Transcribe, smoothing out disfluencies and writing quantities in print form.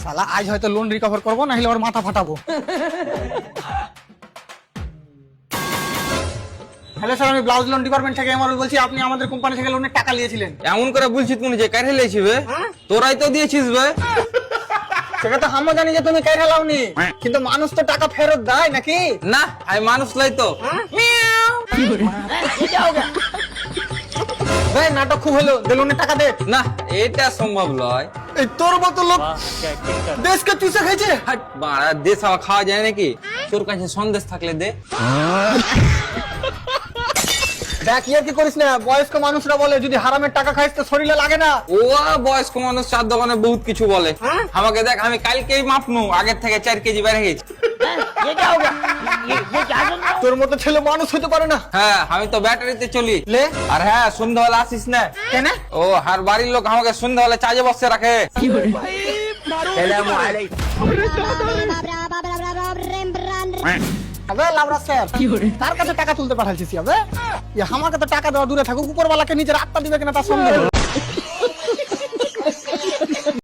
শালা আজ হয়তো লোন রিকভার করবো, না হলে ওর মাথা ফাটাবো। হ্যালো স্যার, আমি ব্লাউজ লোন ডিপার্টমেন্ট থেকে এমআরএল বলছি। আপনি আমাদের কোম্পানি থেকে লোনের টাকা নিয়েছিলেন। এমন করে বলছিস মনে যে কারে লেছিস বে? তোরাই তো দিয়েছিস বে। সেটা তো আমরা জানি যে তুমি কাই ঢালাওনি, কিন্তু মানুষ তো টাকা ফেরত দেয় নাকি? না, আমি মানুষ লাই তো। ভাই নাটক খুব হলো, দে লোনের টাকা দে। না, এটা সম্ভব নয়। এই তোর মতো লোক দেশকে চুষে খাইছে। হাট বাড়া, দেশ আমার খাওয়া যায় নাকি? তোর কাছে সন্দেশ থাকলে দে। দেখ ইয়ার কি করিস না, বয়স্ক মানুষরা বলে যদি হারামের টাকা খাইস তো শরীরে লাগে না। ও বয়স্ক মানুষ চার দোকানে বহুত কিছু বলে। আমাকে দেখ, আমি কালকেই মাপনু, আগের থেকে 4 কেজি বেড়ে গেছি। তোর মতো ছেলে মানুষ হতে পারে না। হ্যাঁ, আমি তো ব্যাটারিতে চলি। লে আর হ্যাঁ, সন্ধ্যাবেলা আসিস না। কেন? ও আর বাড়ির লোক আমাকে সন্ধ্যাবেলা চাজে বসে রাখে। আবে লাউড়া স্যার, তার কাছে টাকা তুলতে পাঠাইছিস? আবে আমাকে তো টাকা দেওয়া দূরে থাকুক, উপরওয়ালাকে নিজের আত্মা দিবে কিনা তার সন্দেহ।